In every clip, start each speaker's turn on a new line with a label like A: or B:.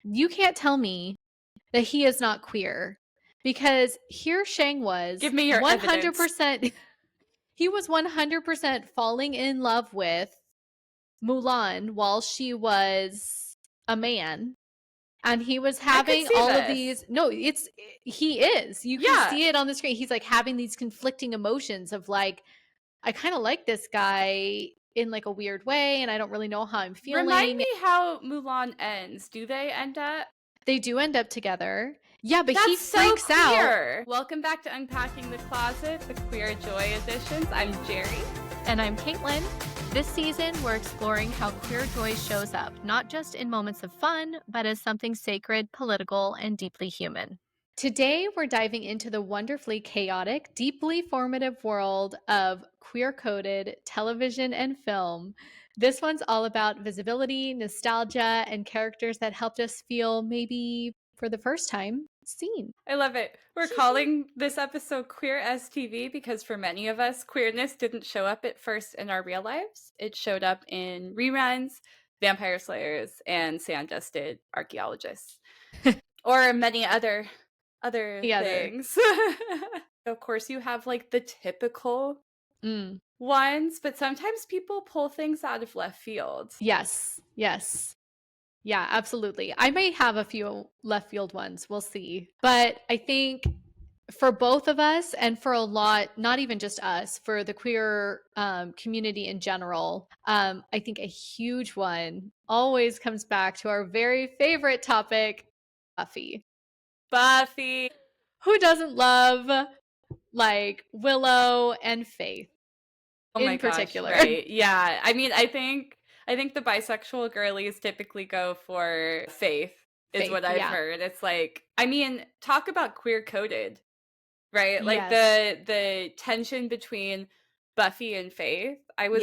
A: You can't tell me that he is not queer, because here Shang was
B: Give me your
A: 100%. He was 100% falling in love with Mulan while she was a man. And he was having all of these. No, he is. You can see it on the screen. He's like having these conflicting emotions of like, I kind of like this guy in like a weird way, and I don't really know how I'm feeling.
B: Remind me how Mulan ends. Do they end up?
A: They do end up together. Yeah, but
B: That's
A: he freaks
B: so queer.
A: out.
B: Welcome back to Unpacking the Closet, the Queer Joy editions. I'm Geri.
A: And I'm Caitlin. This season, we're exploring how queer joy shows up, not just in moments of fun, but as something sacred, political, and deeply human. Today, we're diving into the wonderfully chaotic, deeply formative world of queer-coded television and film. This one's all about visibility, nostalgia, and characters that helped us feel, maybe for the first time, seen.
B: I love it. We're calling this episode Queer as TV because for many of us, queerness didn't show up at first in our real lives. It showed up in reruns, Vampire Slayers, and sand-dusted archaeologists. Or many other things. Of course, you have like the typical ones, but sometimes people pull things out of left field.
A: Yes. Yeah, absolutely. I may have a few left field ones. We'll see. But I think for both of us and for a lot, not even just us, for the queer community in general, I think a huge one always comes back to our very favorite topic, Buffy. Who doesn't love like Willow and Faith in particular?
B: Gosh, right. Yeah. I mean, I think the bisexual girlies typically go for Faith, is what I've heard. It's like, I mean, talk about queer coded, right? Like the tension between Buffy and Faith. I was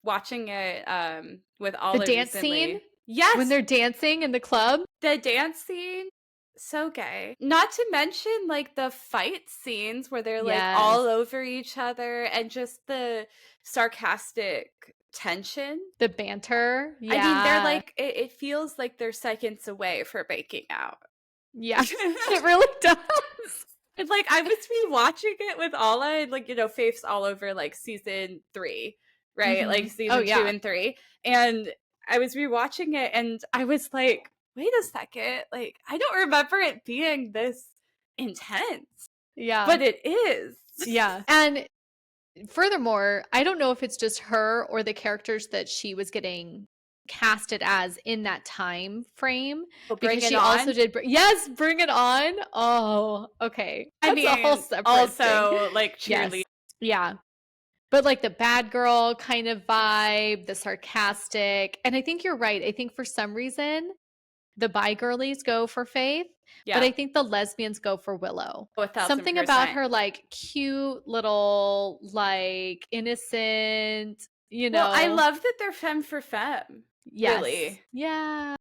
B: watching it with all
A: the dance
B: recently.
A: Scene.
B: Yes,
A: when they're dancing in the club.
B: The dance scene. So gay. Not to mention like the fight scenes where they're like all over each other and just the sarcastic tension,
A: the banter.
B: I mean, they're like it feels like they're seconds away for making out.
A: Yeah, it really does.
B: And like I was rewatching it with Alla, and like, you know, Faith's all over like season 3, right? Like season 2 and 3, and I was rewatching it and I was like, wait a second, like I don't remember it being this intense.
A: Yeah,
B: but it is.
A: Yeah. And furthermore, I don't know if it's just her or the characters that she was getting casted as in that time frame, because she also did Bring It On. Oh, okay.
B: That's a whole separate thing. Like cheerleading.
A: Yeah. But like the bad girl kind of vibe, the sarcastic. And I think you're right. I think for some reason the bi girlies go for Faith, but I think the lesbians go for Willow.
B: 1000%.
A: Something about her like cute little, like innocent, you know.
B: Well, I love that they're femme for femme.
A: Yes.
B: Really.
A: Yeah.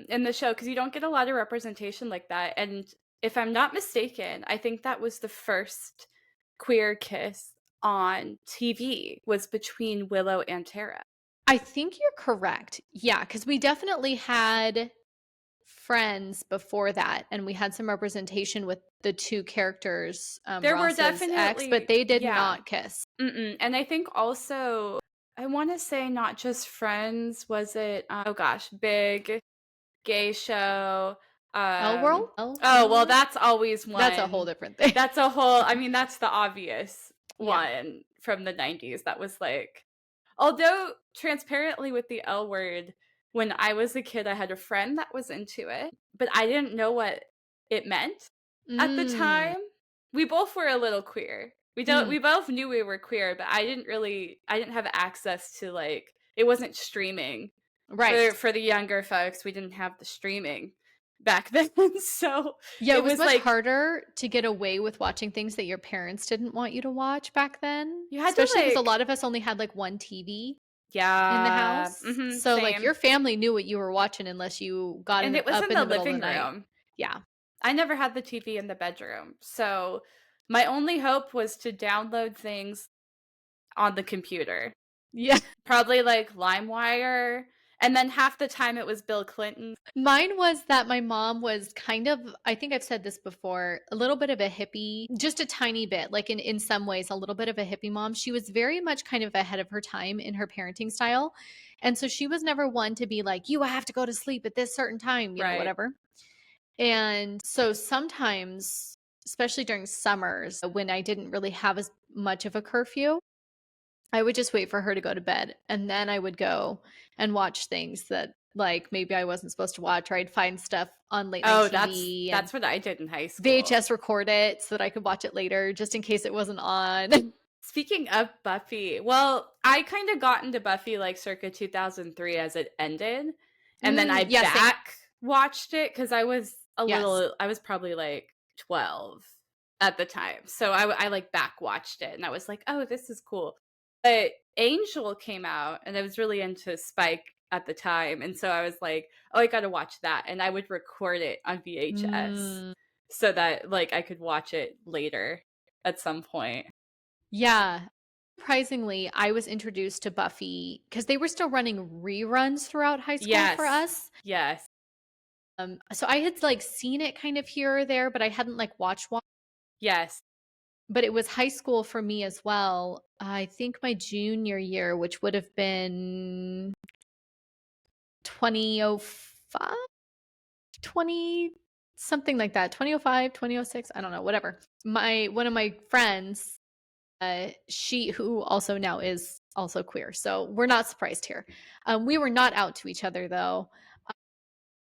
B: In the show, because you don't get a lot of representation like that. And if I'm not mistaken, I think that was the first queer kiss on TV was between Willow and Tara.
A: I think you're correct. Yeah, because we definitely had Friends before that, and we had some representation with the two characters.
B: There
A: Ross's
B: were definitely
A: ex, but they did not kiss.
B: And I think also, I want to say not just Friends. Was it? Oh gosh, big gay show.
A: L World.
B: Oh well, that's always one.
A: That's a whole different thing.
B: That's a whole. I mean, that's the obvious one from the 90s. That was like, although transparently with the L Word. When I was a kid, I had a friend that was into it, but I didn't know what it meant at the time. We both were a little queer. We both knew we were queer, but I didn't have access to, like, it wasn't streaming. Right. For the younger folks, we didn't have the streaming back then. So
A: it was much harder to get away with watching things that your parents didn't want you to watch back then. You had especially because a lot of us only had like one TV. In the house. So same. Like your family knew what you were watching unless you got
B: and it was in the living room.
A: Yeah.
B: I never had the TV in the bedroom. So my only hope was to download things on the computer.
A: Yeah.
B: Probably like LimeWire. And then half the time it was Bill Clinton.
A: Mine was that my mom was kind of, I think I've said this before, a little bit of a hippie, just a tiny bit, like in some ways, a little bit of a hippie mom. She was very much kind of ahead of her time in her parenting style. And so she was never one to be like, you have to go to sleep at this certain time,
B: Right.
A: whatever. And so sometimes, especially during summers when I didn't really have as much of a curfew, I would just wait for her to go to bed, and then I would go and watch things that, like, maybe I wasn't supposed to watch, or I'd find stuff on late night
B: Oh,
A: TV and
B: that's what I did in high school.
A: VHS record it so that I could watch it later just in case it wasn't on.
B: Speaking of Buffy, well, I kind of got into Buffy like circa 2003 as it ended. And then I
A: Yeah, same.
B: back watched it because I was
A: Yes.
B: I was probably like 12 at the time. So I like back watched it and I was like, oh, this is cool. But Angel came out and I was really into Spike at the time. And so I was like, oh, I got to watch that. And I would record it on VHS
A: Mm,
B: so that like I could watch it later at some point.
A: yeah. Surprisingly, I was introduced to Buffy because they were still running reruns throughout high school for
B: Yes.
A: us.
B: Yes.
A: So I had like seen it kind of here or there, but I hadn't like watched one.
B: Yes.
A: But it was high school for me as well. I think my junior year, which would have been 2005, 20 something like that, 2005, 2006, I don't know, whatever. One of my friends, she who also now is also queer, so we're not surprised here. We were not out to each other though.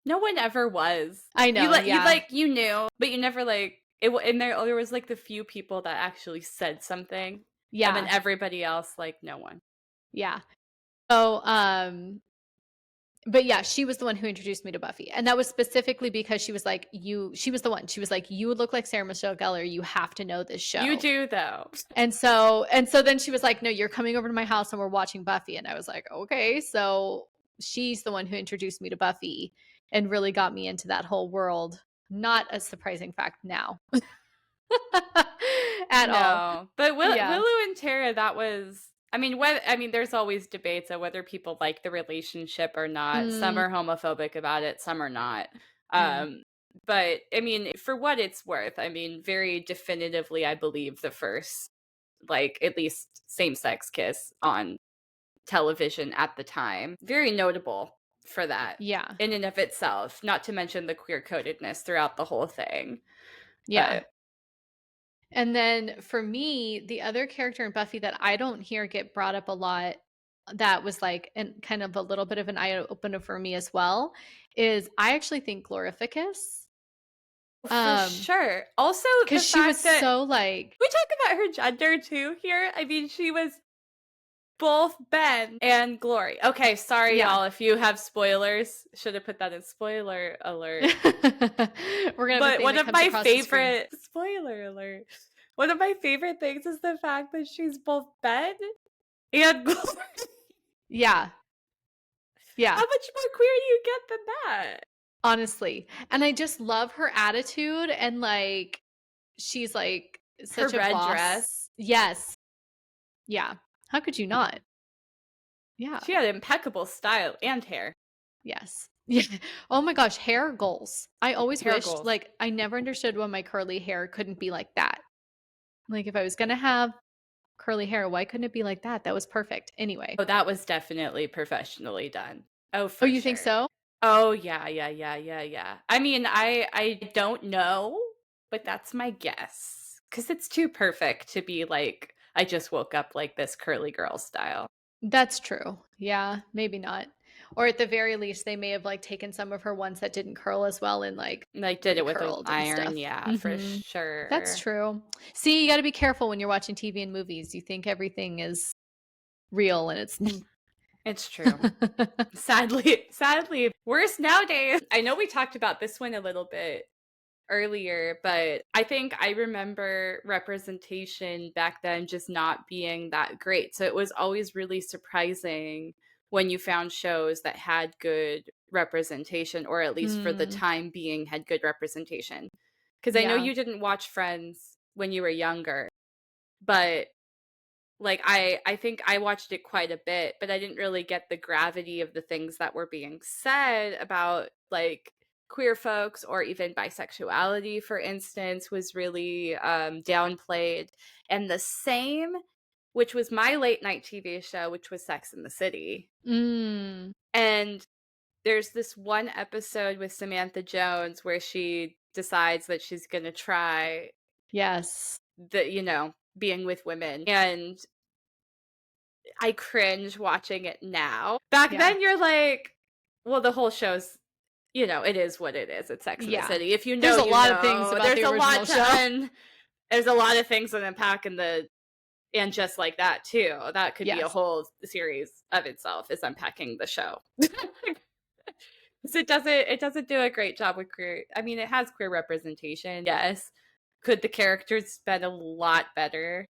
B: No one ever was.
A: I
B: You
A: know, yeah.
B: you knew, but you never like it. And there was like the few people that actually said something, and then
A: Yeah.
B: everybody else like no one.
A: Yeah. So but yeah, she was the one who introduced me to Buffy. And that was specifically because she was like, she was the one. She was like, you look like Sarah Michelle Gellar. You have to know this show.
B: You do though.
A: And so then she was like, no, you're coming over to my house and we're watching Buffy. And I was like, okay. So she's the one who introduced me to Buffy and really got me into that whole world. Not a surprising fact now. At all.
B: No, but
A: Yeah.
B: Willow and Tara, that was. I mean, there's always debates on whether people like the relationship or not. Some are homophobic about it, some are not. But I mean, for what it's worth, I mean, very definitively, I believe the first, like, at least same-sex kiss on television at the time. Very notable for that.
A: Yeah.
B: In and of itself, not to mention the queer-codedness throughout the whole thing.
A: Yeah. And then for me, the other character in Buffy that I don't hear get brought up a lot, that was like and kind of a little bit of an eye opener for me as well, is I actually think Glorificus.
B: For sure. Also,
A: because she was so like,
B: we talk about her gender too here. I mean, she was both Ben and Glory. Okay, sorry, y'all. If you have spoilers, should have put that in spoiler alert.
A: We're gonna.
B: But one of my favorite spoiler alert. One of my favorite things is the fact that she's both Ben and Glory.
A: Yeah.
B: How much more queer do you get than that?
A: Honestly. And I just love her attitude and like she's like such
B: her
A: a
B: red
A: boss.
B: Dress.
A: Yes. Yeah. How could you not? Yeah.
B: She had impeccable style and hair.
A: Yes. Yeah. Oh my gosh, hair goals. I always wished
B: goals.
A: like I never understood why my curly hair couldn't be like that. Like if I was gonna have curly hair, why couldn't it be like that? That was perfect. Anyway.
B: Oh, that was definitely professionally done. Oh, for
A: Oh, you
B: sure.
A: think so?
B: Oh, yeah. I mean, I don't know, but that's my guess. Because it's too perfect to be like, I just woke up like this curly girl style.
A: That's true. Yeah, maybe not. Or at the very least, they may have like taken some of her ones that didn't curl as well and like
B: did it with an
A: curled
B: iron.
A: stuff.
B: Yeah, for sure.
A: That's true. See, you got to be careful when you're watching TV and movies. You think everything is real and it's
B: It's true. Sadly, worse nowadays. I know we talked about this one a little bit earlier, but I think I remember representation back then just not being that great. So it was always really surprising when you found shows that had good representation, or at least for the time being had good representation. Because I know you didn't watch Friends when you were younger, but Like, I think I watched it quite a bit, but I didn't really get the gravity of the things that were being said about, like, queer folks or even bisexuality, for instance, was really, downplayed. And the same, which was my late night TV show, which was Sex and the City.
A: Mm.
B: And there's this one episode with Samantha Jones where she decides that she's gonna try
A: Yes.
B: being with women, and I cringe watching it now. Back
A: Yeah.
B: then, you're like, well, the whole show's, it is what it is. It's Sex and the
A: Yeah.
B: City. If you
A: There's
B: know,
A: a
B: you
A: lot of things
B: know.
A: about
B: There's
A: the
B: a
A: original
B: lot
A: show.
B: there's a lot of things to unpack and just like that too. That could be a
A: Yes.
B: whole series of itself, is unpacking the show. 'Cause it doesn't do a great job with queer. I mean, it has queer representation, yes. Could the characters been a lot better?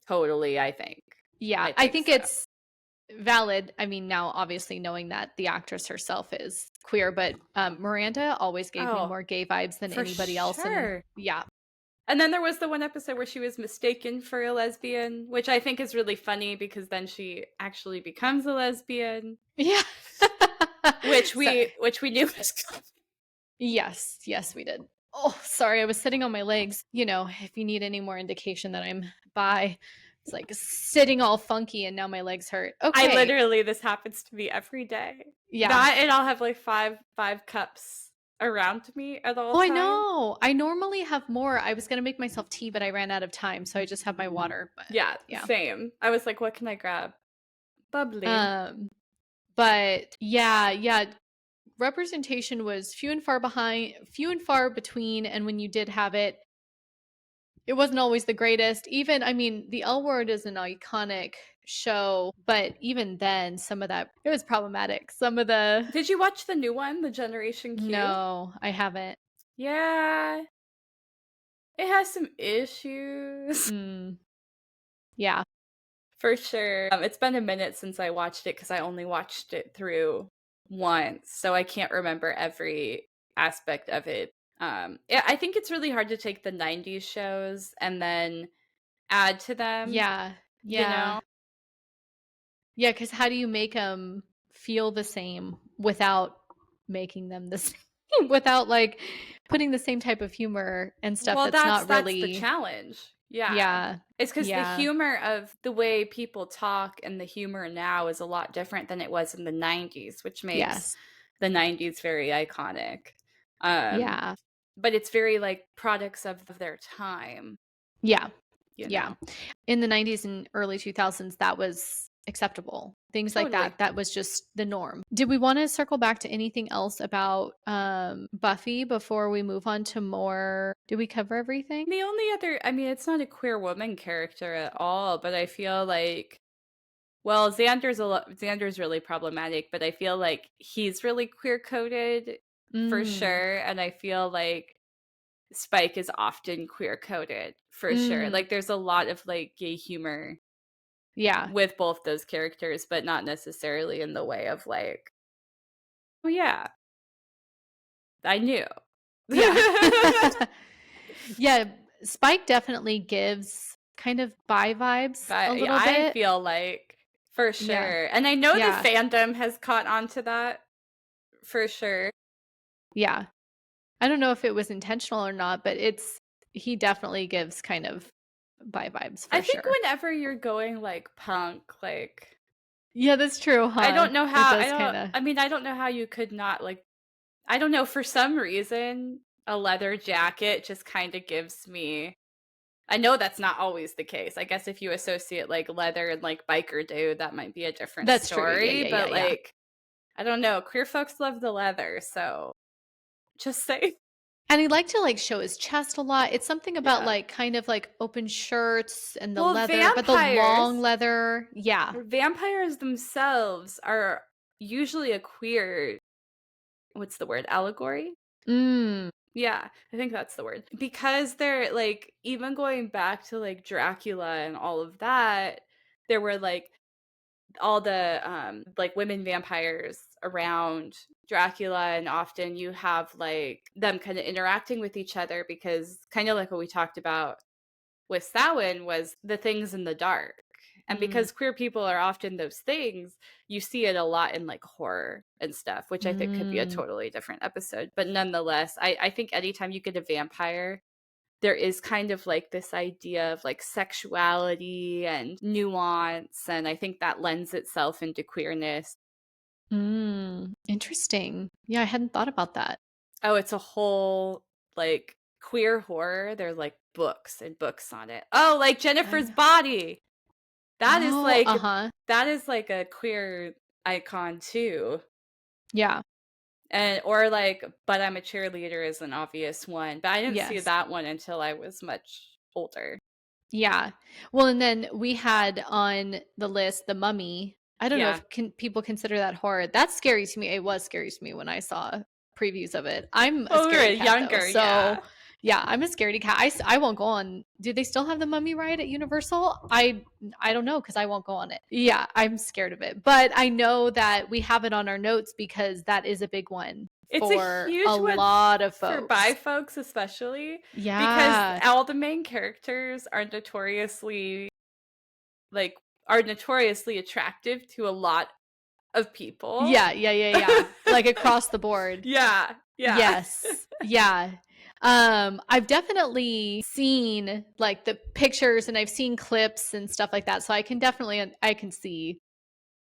B: Totally, I think.
A: Yeah.
B: I
A: I
B: think
A: think
B: so.
A: it's valid. I mean, now obviously knowing that the actress herself is queer, but Miranda always gave me
B: Oh,
A: more gay vibes than
B: for
A: anybody else. And
B: sure.
A: yeah.
B: And then there was the one episode where she was mistaken for a lesbian, which I think is really funny because then she actually becomes a lesbian,
A: Yeah.
B: which
A: So,
B: we knew was coming.
A: yes. Yes, we did. Oh, sorry. I was sitting on my legs. If you need any more indication that I'm bi, it's like sitting all funky and now my legs hurt. Okay.
B: This happens to me every day.
A: Yeah.
B: That, and I'll have like five cups around me at all
A: Oh, I
B: times.
A: know. I normally have more. I was gonna make myself tea, but I ran out of time, so I just have my water. But
B: Yeah,
A: yeah.
B: same. I was like, what can I grab? Bubbly.
A: But yeah, representation was few and far between, and when you did have it, it wasn't always the greatest. Even, I mean, the L Word is an iconic show, but even then, some of that it was problematic. Some of the
B: Did you watch the new one, the Generation Q?
A: No, I haven't.
B: Yeah. It has some issues.
A: Yeah.
B: For sure. It's been a minute since I watched it because I only watched it through once, so I can't remember every aspect of it. Yeah, I think it's really hard to take the 90s shows and then add to them,
A: Yeah.
B: you
A: Yeah.
B: know?
A: Yeah, because how do you make them feel the same without making them the same? Without like putting the same type of humor and stuff
B: Well,
A: that's not
B: that's the
A: really.
B: challenge. Yeah.
A: Yeah.
B: It's because the
A: Yeah.
B: humor of the way people talk and the humor now is a lot different than it was in the 90s, which makes
A: Yes.
B: the 90s very iconic. Um,
A: Yeah.
B: but it's very like products of their time,
A: Yeah.
B: you
A: Yeah.
B: know?
A: In the 90s and early 2000s, that was acceptable. Things like
B: Totally.
A: that was just the norm. Did we want to circle back to anything else about Buffy before we move on to more? Did we cover everything?
B: The only other, I mean, it's not a queer woman character at all, but I feel like, well, Xander's really problematic, but I feel like he's really queer coded for
A: Mm.
B: sure, and I feel like Spike is often queer coded for sure.
A: Mm.
B: Like there's a lot of like gay humor
A: Yeah.
B: with both those characters, but not necessarily in the way of like, oh yeah, I knew.
A: Yeah. Yeah, Spike definitely gives kind of bi vibes a
B: But
A: little
B: I
A: bit.
B: feel like for
A: Yeah.
B: sure. And I know the
A: Yeah.
B: fandom has caught on to that for sure.
A: Yeah. I don't know if it was intentional or not, but he definitely gives kind of bi vibes
B: I
A: for
B: think
A: sure.
B: whenever you're going like punk, like
A: Yeah, that's true, huh?
B: I don't know
A: It
B: how
A: does kind of.
B: I mean, I don't know how you could not like, I don't know, for some reason a leather jacket just kind of gives me, I know that's not always the case. I guess if you associate like leather and like biker dude, that might be a different
A: That's true. Yeah,
B: story,
A: yeah, yeah,
B: but
A: yeah.
B: like I don't know, queer folks love the leather, so just say
A: And he liked to like show his chest a lot. It's something about
B: yeah.
A: like kind of like open shirts and the
B: Well,
A: leather, but the long leather. Yeah.
B: vampires themselves are usually a queer, what's the word, allegory?
A: Mm.
B: Yeah, I think that's the word. Because they're like, even going back to like Dracula and all of that, there were like all the like women vampires around Dracula, and often you have like them kind of interacting with each other because kind of like what we talked about with Samhain was the things in the dark. And because queer people are often those things, you see it a lot in like horror and stuff, which I think could be a totally different episode. But nonetheless, I think anytime you get a vampire, there is kind of like this idea of like sexuality and nuance. And I think that lends itself into queerness.
A: Interesting. Yeah, I hadn't thought about that.
B: Oh, it's a whole like queer horror. There are like books and books on it. Oh, like Jennifer's Body. That is like that is like a queer icon too.
A: Yeah.
B: And or like But I'm a Cheerleader is an obvious one, but I didn't see that one until I was much older.
A: Yeah. Well, and then we had on the list The Mummy. I don't know if people consider that horror. That's scary to me. It was scary to me when I saw previews of it. I'm a scaredy cat, younger, though, so yeah, I'm a scaredy cat. I won't go on. Do they still have the Mummy ride at Universal? I don't know because I won't go on it. Yeah, I'm scared of it, but I know that we have it on our notes because that is a big one.
B: It's
A: for
B: a huge one
A: lot of folks.
B: For bi folks especially.
A: Yeah.
B: Because all the main characters are notoriously attractive to a lot of people.
A: Yeah. Like across the board.
B: Yeah.
A: Yes. Yeah. I've definitely seen like the pictures and I've seen clips and stuff like that. So I can see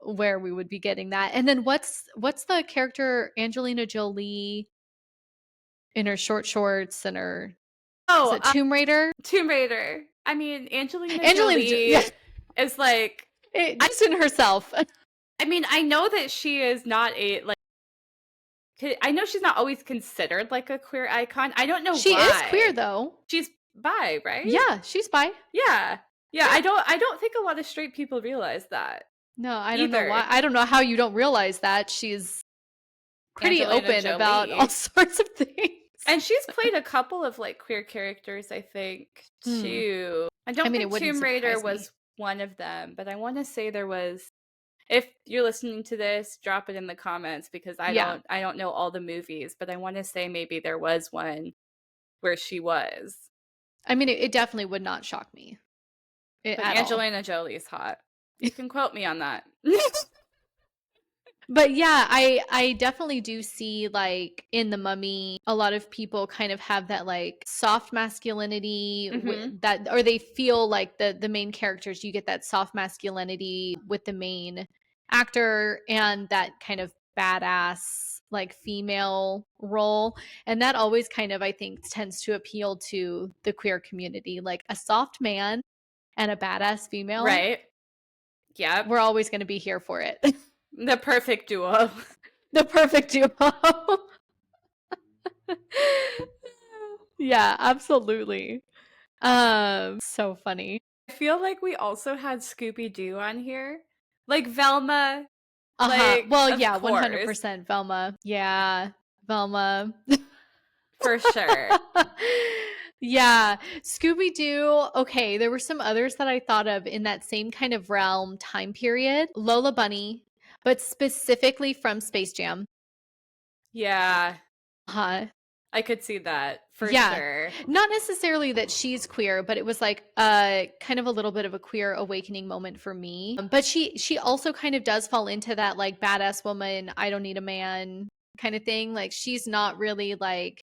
A: where we would be getting that. And then what's the character Angelina Jolie in her short shorts and her Tomb Raider?
B: Tomb Raider. I mean, Angelina Jolie is like
A: just in herself.
B: I mean, I know that she is not I know she's not always considered like a queer icon. I don't know why.
A: She is queer though.
B: She's bi, right?
A: Yeah, she's bi.
B: Yeah. I don't think a lot of straight people realize that.
A: No, I don't know why. I don't know how you don't realize that. She's pretty open about all sorts of things.
B: And she's played a couple of like queer characters, I think, too. I don't think Tomb Raider was one of them, but I want to say there was. If you're listening to this, drop it in the comments because I don't know all the movies, but I want to say maybe there was one where she was.
A: I mean, it definitely would not shock me.
B: But Angelina Jolie's hot. You can quote me on that.
A: But yeah, I definitely do see like in The Mummy, a lot of people kind of have that like soft masculinity that, or they feel like the main characters, you get that soft masculinity with the main actor and that kind of badass like female role. And that always kind of, I think, tends to appeal to the queer community, like a soft man and a badass female.
B: Right. Yeah.
A: We're always going to be here for it.
B: The perfect duo.
A: The perfect duo. Yeah, absolutely. So funny.
B: I feel like we also had Scooby-Doo on here. Like Velma. Like,
A: well, yeah, course. 100% Velma. Yeah, Velma.
B: For sure.
A: Yeah, Scooby-Doo. Okay, there were some others that I thought of in that same kind of realm time period. Lola Bunny, but specifically from Space Jam.
B: Yeah. I could see that for sure.
A: Not necessarily that she's queer, but it was like kind of a little bit of a queer awakening moment for me. But she also kind of does fall into that like badass woman, I don't need a man kind of thing. Like she's not really like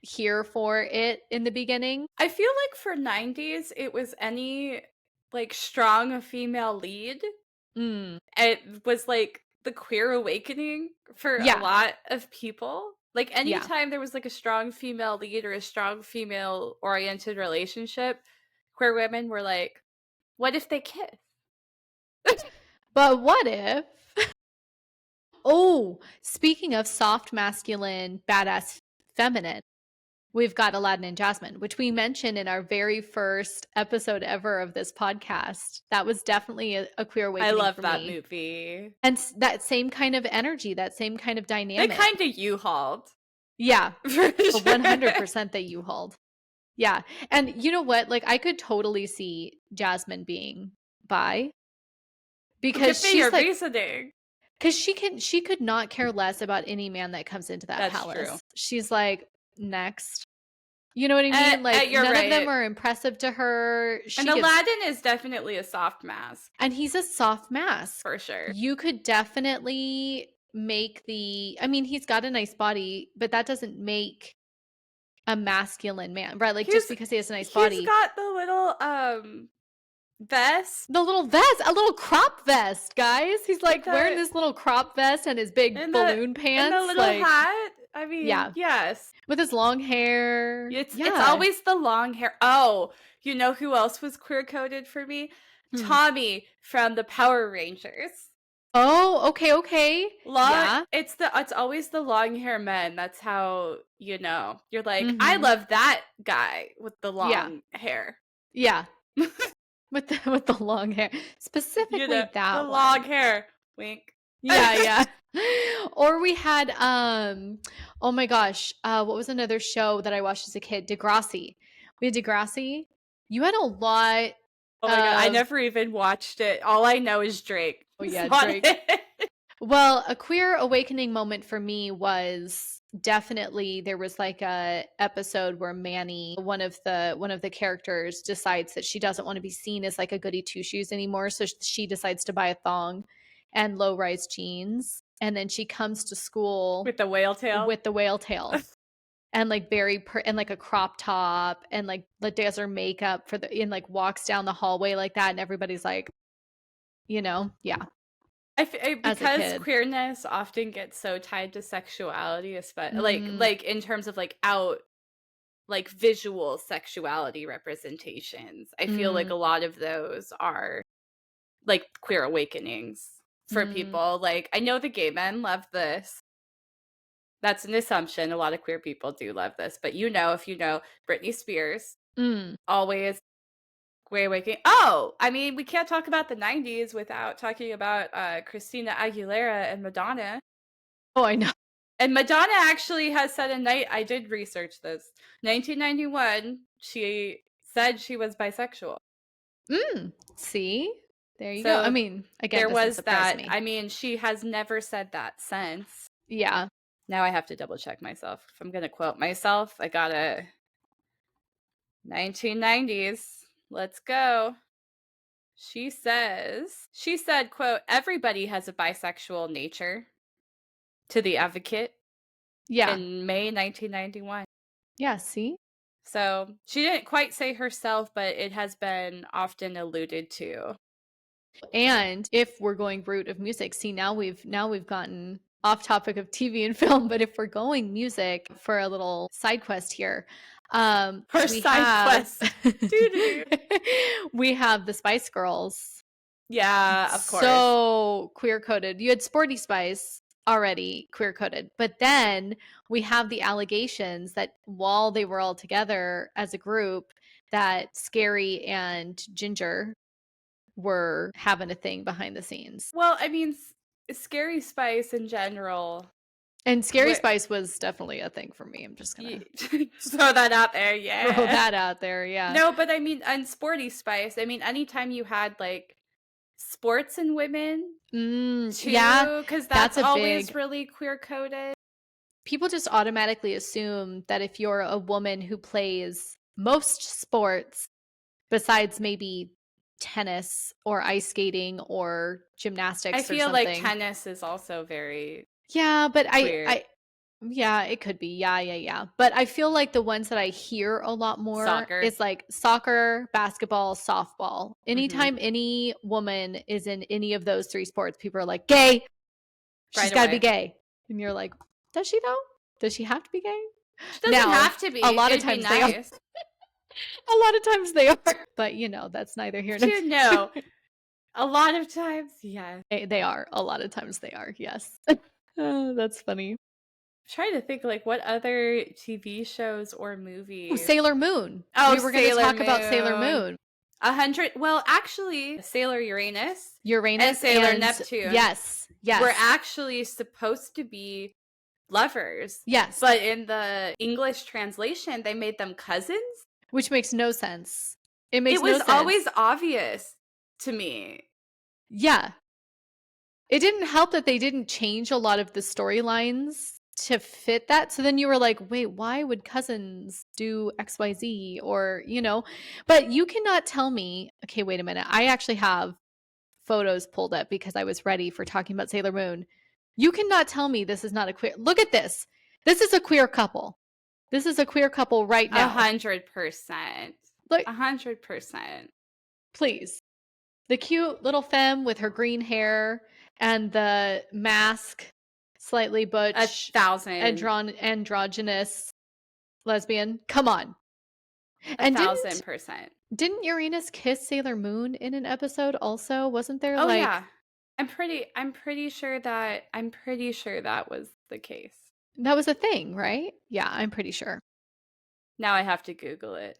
A: here for it in the beginning.
B: I feel like for 90s, it was any like strong female lead. It was like the queer awakening for a lot of people. Like anytime there was like a strong female lead or a strong female oriented relationship, queer women were like, what if they kiss?
A: But what if? Oh, speaking of soft masculine, badass feminine, we've got Aladdin and Jasmine, which we mentioned in our very first episode ever of this podcast. That was definitely a queer awakening.
B: I love that movie.
A: And that same kind of energy, that same kind of dynamic.
B: They kind of U-hauled.
A: Yeah, for sure. 100% they U-hauled. Yeah. And you know what? Like I could totally see Jasmine being bi. Because she's like, reasoning. Because she could not care less about any man that comes into that palace. True. She's like, next. You know what I mean? Like,
B: you're
A: none of them
B: right.
A: are impressive to her.
B: And Aladdin is definitely a soft mask
A: And he's a soft mask.
B: for sure.
A: You could definitely make I mean, he's got a nice body, but that doesn't make a masculine man, right? Like, just because he has a nice body.
B: He's got the little vest.
A: The little vest, a little crop vest, guys. He's like wearing this little crop vest and his big balloon pants.
B: And the little hat. I mean, yes.
A: With his long hair.
B: It's always the long hair. Oh, you know who else was queer-coded for me? Tommy from the Power Rangers.
A: Oh, okay.
B: It's always the long hair men. That's how you know. You're like, I love that guy with the long hair.
A: Yeah. with the long hair. Specifically that
B: the long hair. Wink.
A: Yeah. Or we had oh my gosh, what was another show that I watched as a kid? Degrassi. We had Degrassi. You had a lot.
B: Oh my god, I never even watched it. All I know is Drake.
A: Oh yeah, Drake. Well, a queer awakening moment for me was definitely there was like a episode where Manny, one of the characters, decides that she doesn't want to be seen as like a goody two shoes anymore, so she decides to buy a thong and low-rise jeans, and then she comes to school
B: with the whale tail.
A: And like and like a crop top, and like does her makeup and like walks down the hallway like that, and everybody's like, yeah.
B: Because queerness often gets so tied to sexuality, especially like in terms of like out like visual sexuality representations. I feel like a lot of those are like queer awakenings for people. Like, I know the gay men love this. That's an assumption. A lot of queer people do love this, but if you know Britney Spears, always queer awakening. Oh, I mean, we can't talk about the 90s without talking about Christina Aguilera and Madonna.
A: Oh, I know.
B: And Madonna actually has said I did research this. 1991, she said she was bisexual.
A: See? There you go. I mean, again,
B: there was that.
A: Me.
B: I mean, she has never said that since.
A: Yeah.
B: Now I have to double check myself. If I'm going to quote myself, I gotta 1990s. Let's go. She said, quote, everybody has a bisexual nature, to The Advocate.
A: Yeah.
B: In May 1991.
A: Yeah, see?
B: So she didn't quite say herself, but it has been often alluded to.
A: And if we're going route of music, see, now we've gotten off topic of TV and film, but if we're going music for a little side quest here, we have the Spice Girls.
B: Yeah, of course.
A: So queer coded. You had Sporty Spice already queer coded, but then we have the allegations that while they were all together as a group, that Geri and Ginger were having a thing behind the scenes.
B: Well, I mean, Scary Spice in general.
A: And Scary Spice was definitely a thing for me. I'm just gonna
B: throw that out there. Yeah.
A: Throw that out there, yeah.
B: No, but I mean, and Sporty Spice, I mean, anytime you had like sports and women too,
A: yeah,
B: because that's always really queer coded.
A: People just automatically assume that if you're a woman who plays most sports besides maybe tennis or ice skating or gymnastics,
B: I feel like tennis is also very
A: but
B: queer.
A: It could be. Yeah. But I feel like the ones that I hear a lot more is like soccer, basketball, softball. Anytime any woman is in any of those three sports, people are like, gay. She's got to be gay. And you're like, does she though? Does she have to be gay?
B: She doesn't have to be.
A: A lot of times they are. A lot of times they are. But that's neither here nor there.
B: No. A lot of times, yeah.
A: They are. A lot of times they are, yes. Oh, that's funny.
B: I'm trying to think like what other TV shows or movies.
A: Ooh, Sailor Moon.
B: Oh,
A: we were going to talk about Sailor Moon.
B: 100. Well, actually, Sailor Uranus
A: and
B: Sailor Neptune.
A: Yes.
B: Were actually supposed to be lovers.
A: Yes.
B: But in the English translation, they made them cousins,
A: which makes no sense. It was
B: always obvious to me.
A: Yeah. It didn't help that they didn't change a lot of the storylines to fit that. So then you were like, wait, why would cousins do XYZ? Or, but you cannot tell me, okay, wait a minute. I actually have photos pulled up because I was ready for talking about Sailor Moon. You cannot tell me this is not a queer. Look at this. This is a queer couple. This is a queer couple right now.
B: 100%.
A: Look,
B: 100%.
A: please. The cute little femme with her green hair and the mask, slightly butch,
B: 1,000.
A: androgynous lesbian. Come on. And
B: 1,000%.
A: didn't Uranus kiss Sailor Moon in an episode also? Wasn't there
B: Oh
A: like
B: yeah. I'm pretty sure that was the case.
A: that was a thing, right? Yeah, I'm pretty sure.
B: Now I have to Google it.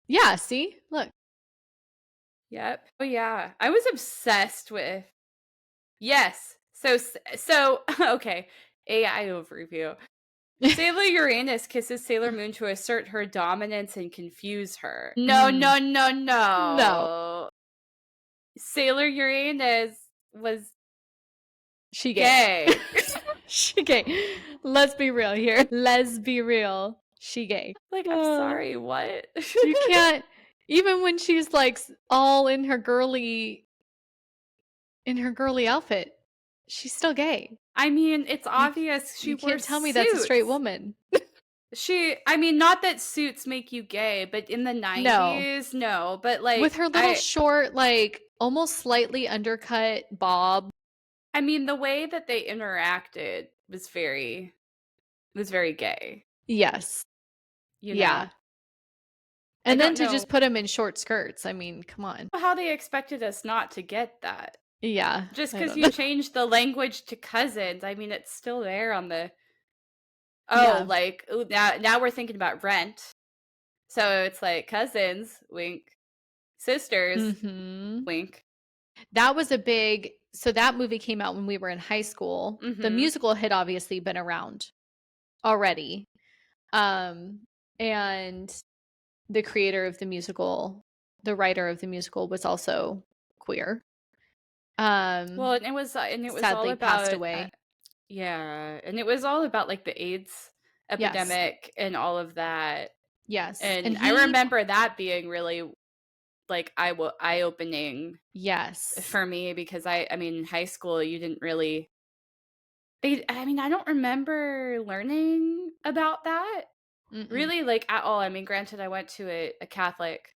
A: Yeah, see? Look.
B: Yep. Oh yeah. I was obsessed with. Yes. So okay. AI overview. Sailor Uranus kisses Sailor Moon to assert her dominance and confuse her. No.
A: No.
B: Sailor Uranus was
A: She
B: gay.
A: She gay. Let's be real here. Let's be real. She gay.
B: Like, I'm sorry, what?
A: You can't, even when she's like all in her girly outfit, she's still gay.
B: I mean, it's obvious she
A: You
B: wore
A: can't tell me
B: suits.
A: that's a straight woman.
B: I mean, not that suits make you gay, but in the 90s, no. But like
A: with her little short, like almost slightly undercut bob.
B: I mean, the way that they interacted was very gay.
A: Yes.
B: You know?
A: Yeah. And then to just put them in short skirts. I mean, come on.
B: How they expected us not to get that.
A: Yeah.
B: Just because you changed the language to cousins, I mean, it's still there on the. Oh, like now we're thinking about Rent. So it's like cousins, wink, sisters, wink.
A: That was a big. So that movie came out when we were in high school. The musical had obviously been around already. And the creator of the musical, the writer of the musical was also queer.
B: Well, and it was sadly all about
A: passed away.
B: Yeah, and it was all about like the AIDS epidemic and all of that.
A: Yes.
B: And I remember that being really like eye-opening.
A: Yes.
B: For me, because I mean, in high school you didn't really I mean, I don't remember learning about that really like at all. I mean, granted I went to a Catholic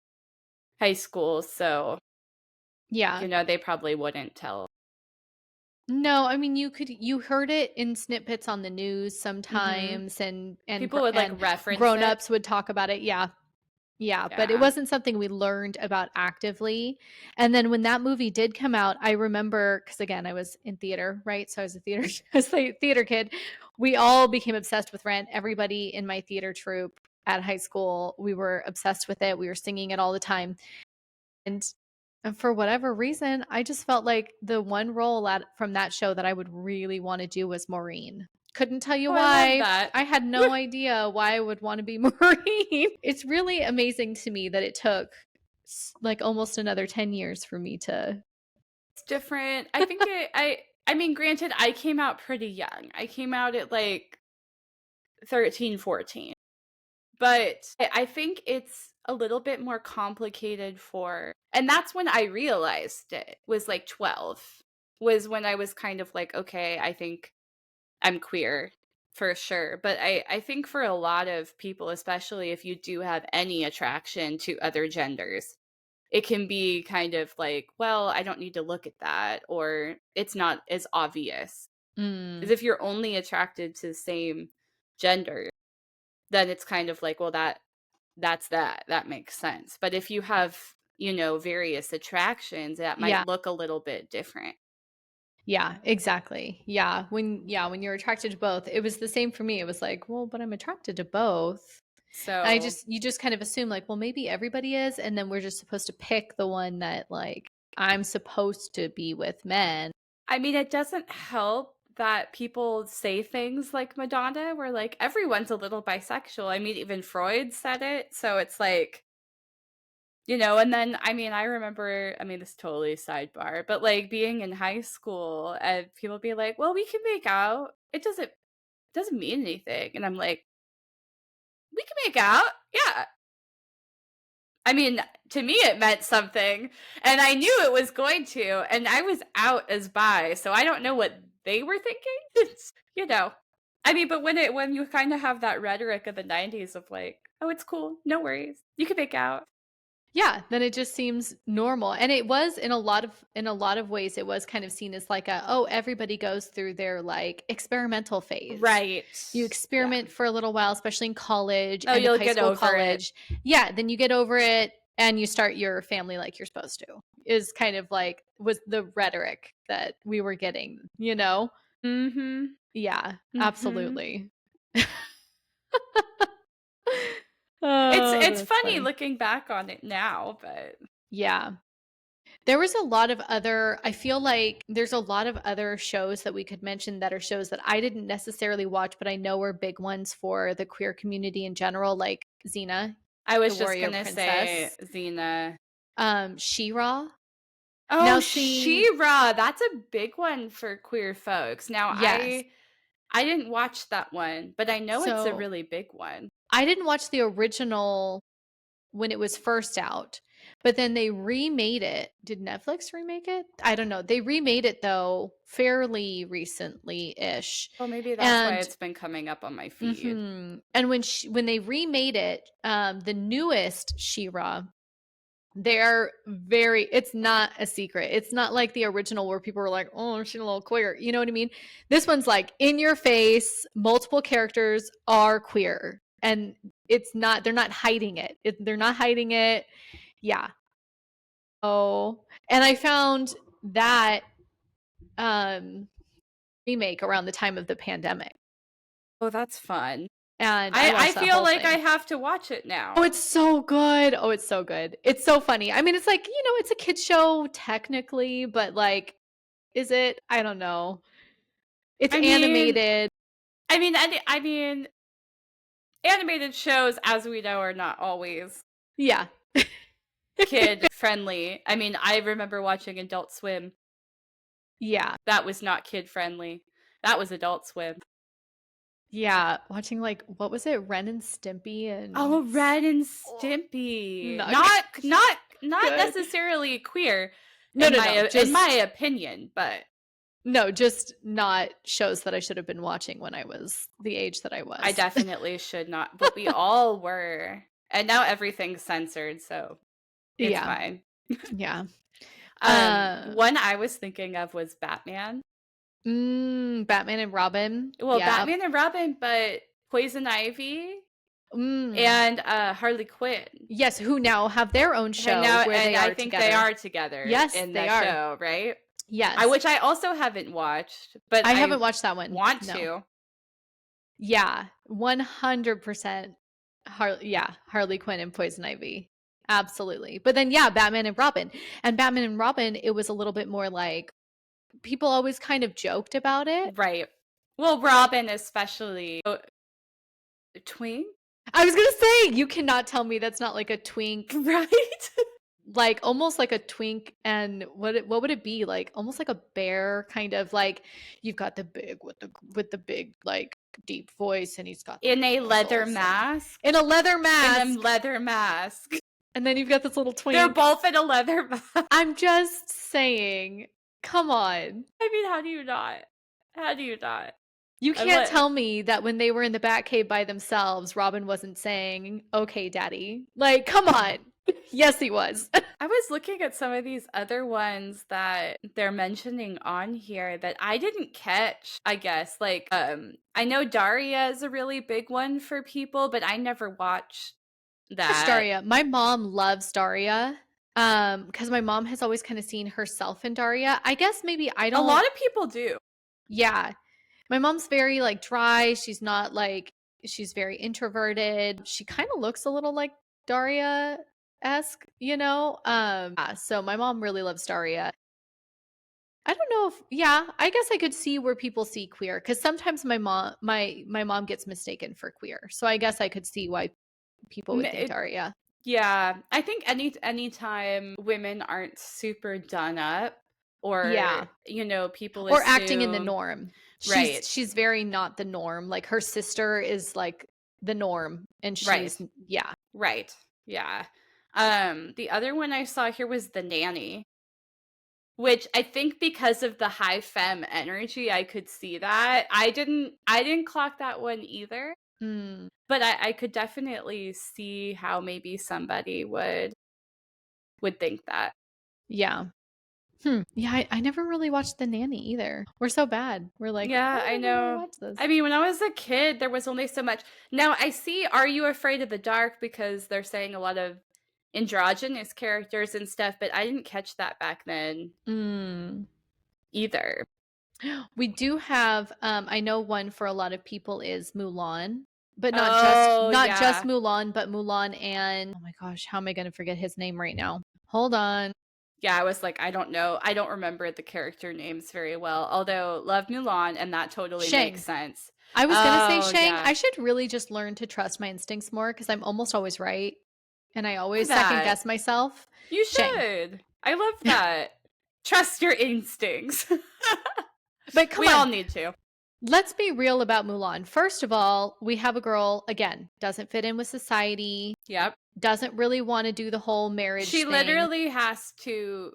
B: high school, so
A: yeah,
B: they probably wouldn't tell.
A: No, I mean you heard it in snippets on the news sometimes, and
B: people would like reference
A: grown-ups would talk about it. Yeah, but it wasn't something we learned about actively. And then when that movie did come out, I remember, because again, I was in theater, right? So I was a theater kid. We all became obsessed with Rent. Everybody in my theater troupe at high school, we were obsessed with it. We were singing it all the time. And for whatever reason, I just felt like the one role from that show that I would really want to do was Maureen. Couldn't tell you why. I had no idea why I would want to be Maureen. It's really amazing to me that it took like almost another 10 years for me to.
B: It's different. I think I mean, granted, I came out pretty young. I came out at like 13, 14. But I think it's a little bit more complicated and that's when I realized it was like 12, was when I was kind of like, okay, I think I'm queer for sure. But I think for a lot of people, especially if you do have any attraction to other genders, it can be kind of like, well, I don't need to look at that, or it's not as obvious. Because if you're only attracted to the same gender, then it's kind of like, well, that makes sense. But if you have, various attractions, that might look a little bit different.
A: Yeah, exactly. Yeah. When you're attracted to both, it was the same for me. It was like, well, but I'm attracted to both. So you just kind of assume like, well, maybe everybody is. And then we're just supposed to pick the one that like I'm supposed to be with men.
B: I mean, it doesn't help that people say things like Madonna, where like everyone's a little bisexual. I mean, even Freud said it. So it's like, and then, I mean, I remember, this is totally sidebar, but like being in high school and people be like, well, we can make out. It doesn't doesn't mean anything. And I'm like, we can make out. Yeah. I mean, to me, it meant something, and I knew it was going to, and I was out as bi, so I don't know what they were thinking. It's, you know, I mean, but when you kind of have that rhetoric of the '90s of like, oh, it's cool, no worries, you can make out.
A: Yeah, then it just seems normal. And it was in a lot of ways it was kind of seen as like a, oh, everybody goes through their like experimental phase.
B: Right.
A: You
B: Yeah.
A: experiment for a little while, especially in college,
B: Oh,
A: end of
B: you'll
A: high
B: get
A: school,
B: over it.
A: college. Yeah, then you get over it and you start your family like you're supposed to. Is kind of like was the rhetoric that we were getting, you know?
B: Mm-hmm.
A: Yeah,
B: Mm-hmm.
A: absolutely.
B: It's
A: Oh,
B: it's
A: that's
B: funny
A: funny.
B: looking back on it now, but
A: Yeah. There was a lot of other I feel like there's a lot of other shows that we could mention that are shows that I didn't necessarily watch, but I know were big ones for the queer community in general, like Xena,
B: I
A: the
B: was just
A: warrior
B: gonna say
A: princess,
B: Xena.
A: She-Ra.
B: Oh,
A: Now see,
B: She-Ra, that's a big one for queer folks. Now,
A: yes.
B: I didn't watch that one, but I know it's a
A: So
B: really big one.
A: I didn't watch the original when it was first out, but then they remade it. Did Netflix remake it? I don't know. They remade it though fairly recently-ish.
B: Well, maybe that's why
A: And
B: it's been coming up on my feed.
A: and when they remade it, the newest She-Ra, they're very it's not a secret. It's not like the original where people were like, "Oh, she's a little queer." You know what I mean? This one's like in your face, multiple characters are queer. And it's not they're not hiding it. They're not hiding it. Yeah. Oh, and I found that um remake around the time of the pandemic.
B: Oh, that's fun.
A: And I
B: I
A: watched that
B: feel
A: whole
B: like I
A: thing.
B: have to watch it
A: Oh,
B: now.
A: it's so good. Oh, it's so good. It's so funny. I mean, it's like, it's a kid show technically, but like, is it? I don't know. It's
B: I mean,
A: animated.
B: I mean, animated shows, as we know, are not always
A: Yeah.
B: kid friendly. I mean, I remember watching Adult Swim.
A: Yeah.
B: That was not kid friendly. That was Adult Swim.
A: Yeah. Watching like what was it? Ren and Stimpy and
B: Oh, Red and
A: oh,
B: Stimpy.
A: not
B: Not
A: good.
B: necessarily queer
A: No, no, no.
B: in my
A: Just
B: opinion, but
A: no, just not shows that I should have been watching when I was the age that I
B: I
A: was.
B: definitely should not. But we all were. And now everything's censored, so it's
A: Yeah.
B: fine.
A: Yeah. Uh
B: One I was thinking of was Batman.
A: Batman and Robin.
B: Well,
A: Yeah.
B: Batman and Robin, but Poison Ivy
A: Mm.
B: and Harley Quinn.
A: Yes, who now have their own show where
B: And
A: they
B: I
A: are
B: think they
A: together.
B: are together
A: Yes,
B: in
A: they
B: that
A: are.
B: show, right?
A: Yes.
B: Which I also haven't watched, but
A: I
B: I
A: haven't watched that one.
B: want
A: No.
B: to.
A: Yeah, 100% Harley Quinn and Poison Ivy. Absolutely. But then yeah, Batman and Robin. And Batman and Robin, it was a little bit more like people always kind of joked about it.
B: Right. Well, Robin especially. Oh, twink?
A: I was going to say, you cannot tell me that's not like a twink,
B: Right?
A: like almost like a twink and what would it be? Like almost like a bear kind of like you've got the big with the big like deep voice and he's got the
B: In
A: big
B: a leather
A: muscles and
B: mask.
A: in a leather
B: In
A: mask.
B: a leather mask.
A: And then you've got this little
B: They're
A: twink.
B: both in a leather mask.
A: I'm just saying, come on.
B: I mean, how do you not? How do you not?
A: You can't tell me that when they were in the Batcave by themselves, Robin wasn't saying, "Okay, daddy." Like, come on. Yes, he was.
B: I was looking at some of these other ones that they're mentioning on here that I didn't catch, I guess. Like, I know Daria is a really big one for people, but I never watched that.
A: Daria. My mom loves Daria. Because my mom has always kind of seen herself in Daria. I guess maybe I don't.
B: A lot of people do.
A: Yeah. My mom's very like dry. She's not like she's very introverted. She kind of looks a little like Daria-esque, you know? So my mom really loves Daria. I don't know if yeah, I guess I could see where people see queer because sometimes my mom gets mistaken for queer. So I guess I could see why people would think Daria.
B: Yeah, I think anytime women aren't super done up or
A: Yeah.
B: people
A: Or acting in the
B: assume
A: norm.
B: Right.
A: She's very not the norm. Like her sister is like the norm, and she's
B: Right.
A: yeah.
B: Right. Yeah. The other one I saw here was The Nanny, which I think because of the high femme energy, I could see that. I didn't clock that one either,
A: Mm,
B: but I could definitely see how maybe somebody would think that.
A: yeah. Yeah, I never really watched The Nanny either. We're so bad. We're like,
B: Yeah,
A: I
B: I
A: never really
B: know.
A: watched this.
B: I mean, when I was a kid, there was only so much. Now, I see Are You Afraid of the Dark because they're saying a lot of androgynous characters and stuff, but I didn't catch that back then
A: Mm.
B: either.
A: We do have I know one for a lot of people is Mulan, but
B: Oh,
A: not just
B: yeah.
A: Mulan, but Mulan and oh my gosh, how am I going to forget his name right now? Hold on.
B: Yeah, I was like, I don't know. I don't remember the character names very well, although love Mulan, and that totally makes
A: Shang.
B: sense.
A: I was going to say
B: Oh,
A: Shang.
B: yeah.
A: I should really just learn to trust my instincts more because I'm almost always right and I
B: Love
A: always second
B: that.
A: guess myself.
B: You
A: Shang.
B: should. I love that. Trust your instincts.
A: But come
B: We all
A: on.
B: need to.
A: Let's be real about Mulan. First of all, we have a girl, again, doesn't fit in with society,
B: Yep.
A: doesn't really want to do the whole marriage
B: She
A: thing,
B: literally has to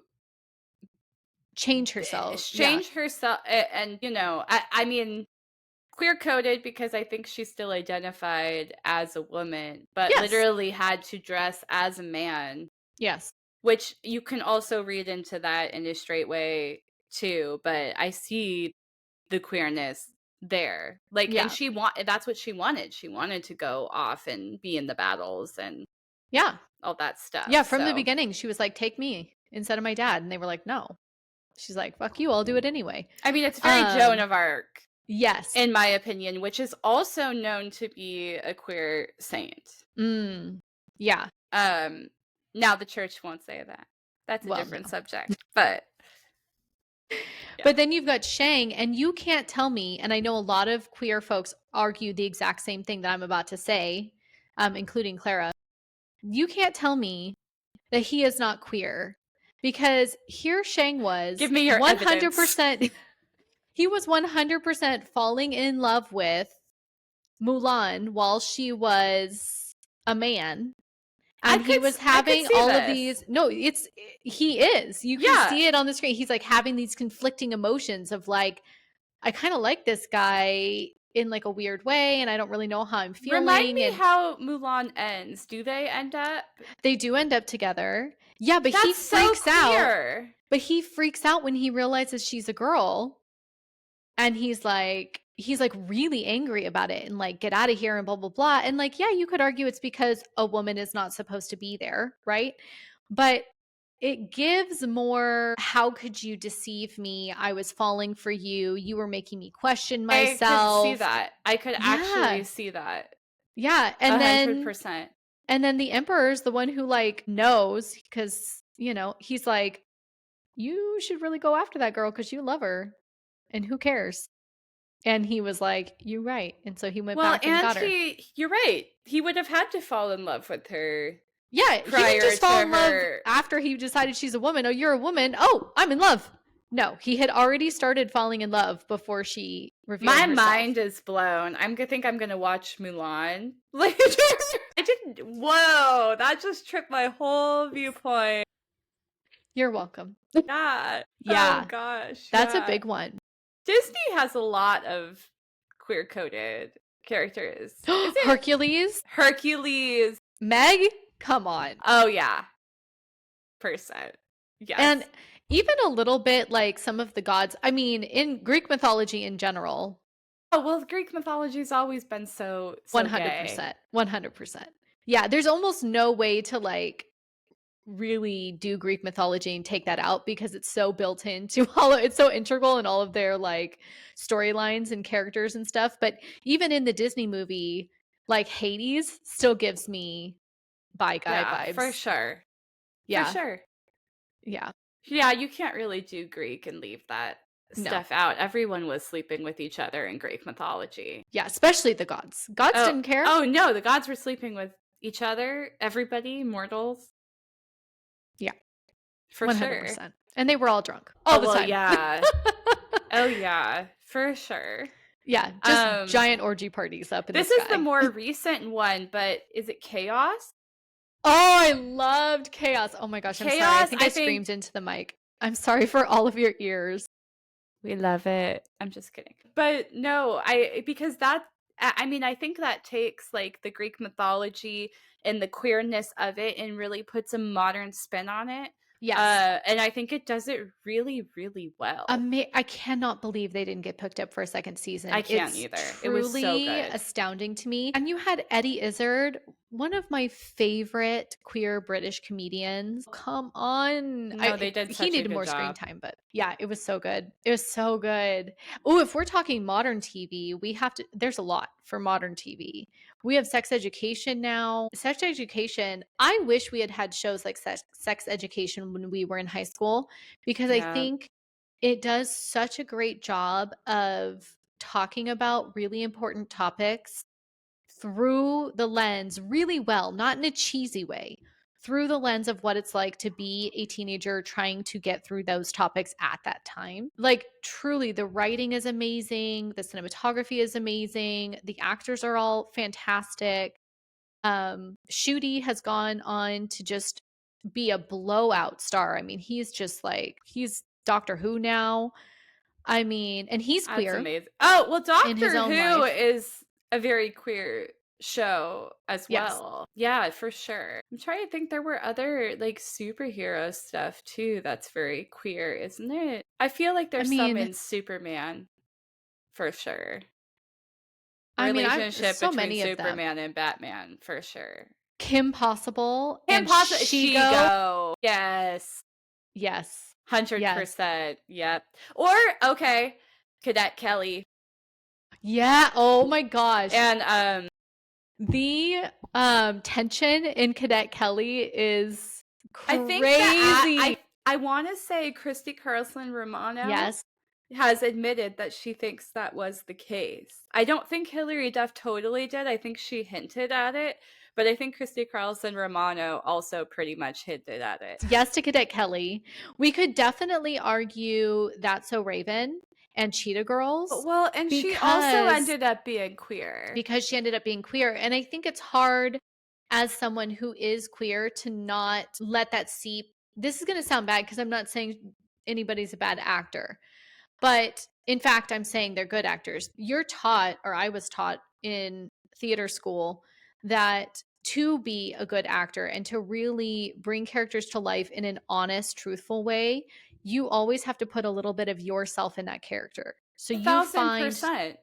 A: change herself. Yeah.
B: change herself, and I mean, queer coded because I think she still identified as a woman, but
A: Yes.
B: literally had to dress as a man,
A: Yes.
B: which you can also read into that in a straight way too. But I see the queerness there, like, and
A: Yeah.
B: that's what she wanted. She wanted to go off and be in the battles and
A: Yeah.
B: all that stuff.
A: Yeah. From the
B: So
A: beginning, she was like, take me instead of my dad. And they were like, no. She's like, fuck you. I'll do it anyway.
B: I mean, it's very Joan of Arc,
A: Yes.
B: in my opinion, which is also known to be a queer saint.
A: Yeah.
B: Now the church won't say that. That's a
A: Well,
B: different
A: no.
B: subject. But
A: But then you've got Shang, and you can't tell me, and I know a lot of queer folks argue the exact same thing that I'm about to say, including Clara. You can't tell me that he is not queer because here Shang was
B: give me your
A: 100%. He was 100% falling in love with Mulan while she was a man. And he was having all of these. No, he is. You can see it on the screen. He's like having these conflicting emotions of like, I kind of like this guy in like a weird way, and I don't really know how I'm feeling.
B: Remind me
A: and
B: how Mulan ends. Do they end up?
A: They do end up together. Yeah, but
B: That's
A: he freaks
B: so
A: out. But he freaks out when he realizes she's a girl. And he's like really angry about it and like, get out of here and blah, blah, blah. And like, yeah, you could argue it's because a woman is not supposed to be there, right? But it gives more, how could you deceive me? I was falling for you. You were making me question myself.
B: I could see that. I could actually see that.
A: Yeah. And
B: 100%.
A: then the emperor's the one who like knows because, he's like, you should really go after that girl because you love her. And who cares? And he was like, you're right. And so he went back and got her.
B: You're right. He would have had to fall in love with her.
A: Yeah, he didn't just fall in love after he decided she's a woman. Oh, you're a woman. Oh, I'm in love. No, he had already started falling in love before she revealed herself.
B: My mind is blown. I think I'm going to watch Mulan later. Whoa, that just tripped my whole viewpoint.
A: You're welcome.
B: Yeah.
A: Yeah.
B: Oh, gosh.
A: That's a big one.
B: Disney has a lot of queer-coded characters.
A: Hercules? Meg? Come on.
B: Oh, yeah. Percent. Yes.
A: And even a little bit like some of the gods. I mean, in Greek mythology in general.
B: Oh, well, Greek mythology's always been so
A: 100%.
B: gay.
A: 100%. Yeah, there's almost no way to like really do Greek mythology and take that out because it's so built into it's so integral in all of their like storylines and characters and stuff. But even in the Disney movie, like Hades still gives me bi guy vibes.
B: For sure.
A: Yeah.
B: For sure.
A: Yeah.
B: Yeah, you can't really do Greek and leave that stuff out. Everyone was sleeping with each other in Greek mythology.
A: Yeah, especially the gods. Gods didn't care.
B: Oh, no, the gods were sleeping with each other, everybody, mortals.
A: Yeah.
B: For 100%.
A: And they were all drunk all the time.
B: Yeah. Oh, yeah. For sure.
A: Yeah, just giant orgy parties up in the
B: This
A: sky.
B: is the more recent one, but is it Chaos?
A: Oh, I loved Chaos. Oh my gosh, I'm sorry. I
B: Chaos,
A: think I screamed into the mic. I'm sorry for all of your ears.
B: we love it. I'm just kidding. But no, because that, I mean, I think that takes like the Greek mythology and the queerness of it and really puts a modern spin on it.
A: Yes.
B: And I think it does it really, really well.
A: I cannot believe they didn't get picked up for a second season.
B: I can't
A: It's
B: either.
A: Truly
B: it was so good.
A: astounding to me. And you had Eddie Izzard, one of my favorite queer British comedians. Come on.
B: No, they did such
A: he
B: a
A: needed
B: good
A: more screen
B: job.
A: time, but yeah, it was so good. It was so good. Oh, if we're talking modern TV, there's a lot for modern TV. We have Sex Education now. Sex Education, I wish we had had shows like Sex Education when we were in high school, because I think it does such a great job of talking about really important topics through the lens really well, not in a cheesy way, through the lens of what it's like to be a teenager trying to get through those topics at that time. Like, truly, the writing is amazing, the cinematography is amazing, the actors are all fantastic. Shooty has gone on to just be a blowout star. I mean, he's Doctor Who now. I mean, and he's queer.
B: That's amazing. Oh, well,
A: in his
B: Doctor
A: own
B: Who
A: life.
B: is a very queer show as
A: Yes.
B: well. Yeah, for sure. I'm trying to think, there were other like superhero stuff too that's very queer, isn't it? I feel like there's some in Superman for sure. Relationship
A: so
B: between
A: many of
B: Superman and Batman for sure.
A: Kim Possible
B: Kim
A: and
B: Possible,
A: She-Go.
B: Yes.
A: Yes.
B: 100%. Yep. Or okay, Cadet Kelly.
A: Yeah. Oh my gosh.
B: And
A: the tension in Cadet Kelly is crazy.
B: I think that I want to say Christy Carlson Romano has admitted that she thinks that was the case. I don't think Hilary Duff totally did. I think she hinted at it, but I think Christy Carlson Romano also pretty much hinted at it.
A: Yes to Cadet Kelly. We could definitely argue That's So Raven and Cheetah Girls.
B: Well, and she also ended up being queer.
A: Because she ended up being queer. And I think it's hard as someone who is queer to not let that seep. This is going to sound bad because I'm not saying anybody's a bad actor. But in fact, I'm saying they're good actors. You're taught, or I was taught in theater school, that to be a good actor and to really bring characters to life in an honest, truthful way, you always have to put a little bit of yourself in that character. So
B: 1,000%.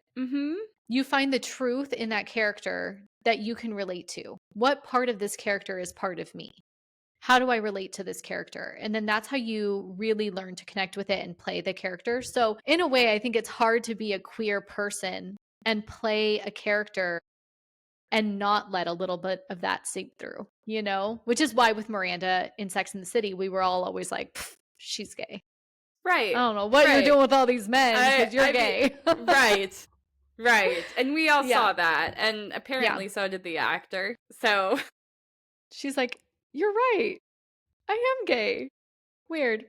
A: You find the truth in that character that you can relate to. What part of this character is part of me? How do I relate to this character? And then that's how you really learn to connect with it and play the character. So in a way, I think it's hard to be a queer person and play a character and not let a little bit of that seep through, you know? Which is why with Miranda in Sex and the City, we were all always like, she's gay.
B: Right.
A: I don't know what you're doing with all these men because you're gay.
B: Right. And we all saw that. And apparently so did the actor. So
A: she's like, you're right. I am gay. Weird.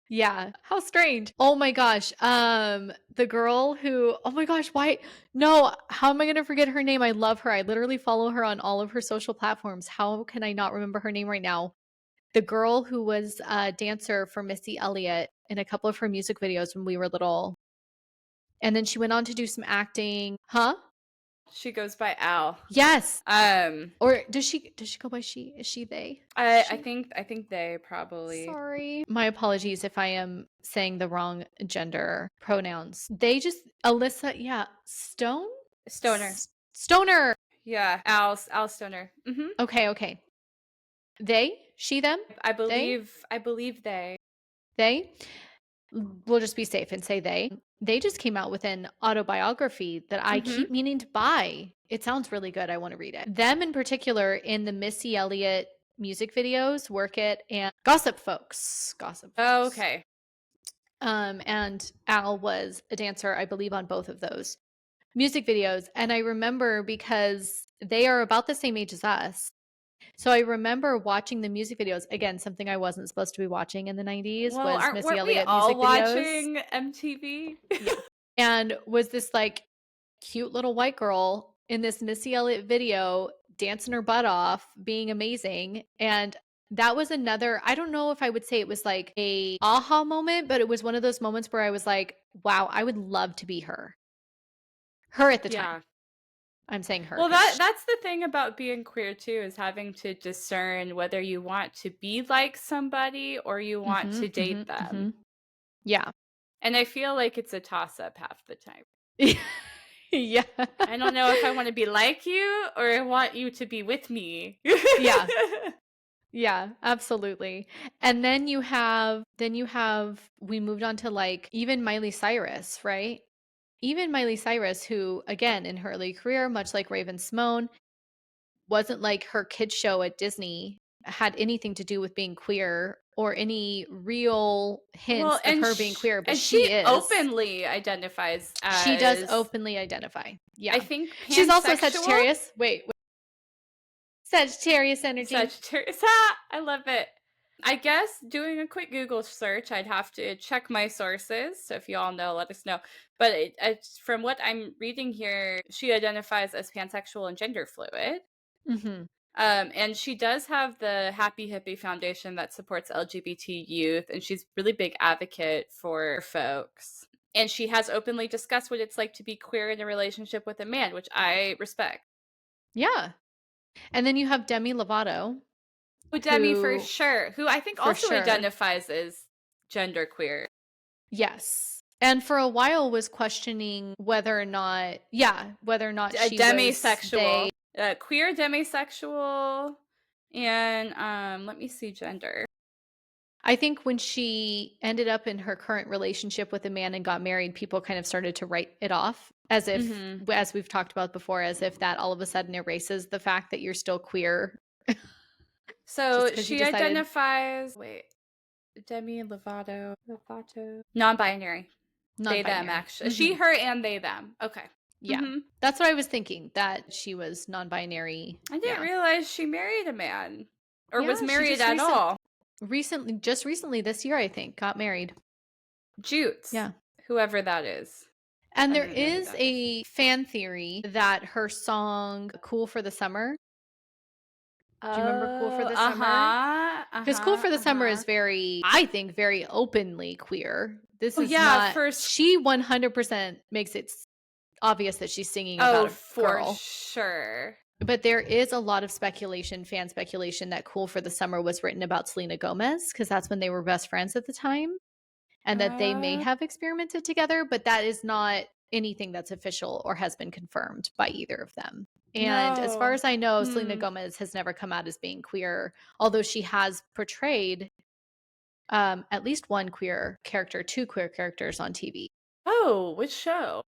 A: Yeah. How strange. Oh my gosh. The girl who, oh my gosh, why? No, how am I going to forget her name? I love her. I literally follow her on all of her social platforms. How can I not remember her name right now? The girl who was a dancer for Missy Elliott in a couple of her music videos when we were little. And then she went on to do some acting. Huh?
B: She goes by Al.
A: Yes. Or does she go by she? Is she they?
B: I think they probably.
A: Sorry. My apologies if I am saying the wrong gender pronouns. They just Alyssa, Stoner.
B: Yeah, Al Stoner.
A: Okay. She, them?
B: I believe they.
A: They? We'll just be safe and say they. They just came out with an autobiography that I keep meaning to buy. It sounds really good. I want to read it. Them in particular in the Missy Elliott music videos, Work It and Gossip Folks.
B: Oh, okay.
A: And Al was a dancer, I believe, on both of those music videos. And I remember because they are about the same age as us. So I remember watching the music videos. Again, something I wasn't supposed to be watching in the 90s was Missy Elliott music videos.
B: Watching MTV?
A: and was this like cute little white girl in this Missy Elliott video dancing her butt off, being amazing. And that was another, I don't know if I would say it was like a aha moment, but it was one of those moments where I was like, wow, I would love to be her. Her at the time.
B: Yeah.
A: I'm saying her
B: Well,
A: because
B: that's the thing about being queer too, is having to discern whether you want to be like somebody or you want to date them.
A: Yeah.
B: And I feel like it's a toss up half the time.
A: Yeah.
B: I don't know if I want to be like you or I want you to be with me.
A: Yeah. Yeah, absolutely. And then we moved on to like even Miley Cyrus, right? Even Miley Cyrus, who again in her early career, much like Raven Simone, wasn't like her kids show at Disney had anything to do with being queer or any real hints
B: Well,
A: of her being queer, but
B: she
A: she is.
B: openly identifies
A: She does
B: as,
A: openly identify. Yeah.
B: I think,
A: She's also
B: pansexual.
A: Sagittarius. Wait. Sagittarius energy.
B: Sagittarius. I love it. I guess doing a quick Google search, I'd have to check my sources. So if you all know, let us know. But from what I'm reading here, she identifies as pansexual and gender fluid.
A: Mm-hmm.
B: And she does have the Happy Hippie Foundation that supports LGBT youth, and she's a really big advocate for folks. And she has openly discussed what it's like to be queer in a relationship with a man, which I respect.
A: Yeah. And then you have Demi Lovato.
B: Oh, Demi, for sure. Who I think also
A: sure.
B: identifies as genderqueer.
A: Yes. And for a while was questioning whether or not she
B: demisexual.
A: was
B: Queer demisexual. And let me see gender.
A: I think when she ended up in her current relationship with a man and got married, people kind of started to write it off as if, as we've talked about before, as if that all of a sudden erases the fact that you're still queer.
B: So she identifies, Demi Lovato, non-binary. They, them, actually. She, her, and they, them. Okay.
A: Yeah. That's what I was thinking, that she was non-binary.
B: I didn't realize she married a man or was married at all.
A: Just recently this year, I think, got married.
B: Jutes. Yeah. Whoever that is.
A: And there is a fan theory that her song Cool for the Summer. Do you remember Cool for the Summer? Because Cool for the Summer is I think, very openly queer. This is not. She 100% makes it obvious that she's singing about a girl.
B: For sure.
A: But there is a lot of fan speculation, that Cool for the Summer was written about Selena Gomez, because that's when they were best friends at the time, and that they may have experimented together, but that is not anything that's official or has been confirmed by either of them. And as far as I know, Selena Gomez has never come out as being queer, although she has portrayed at least one queer character, two queer characters on TV.
B: Oh, which show?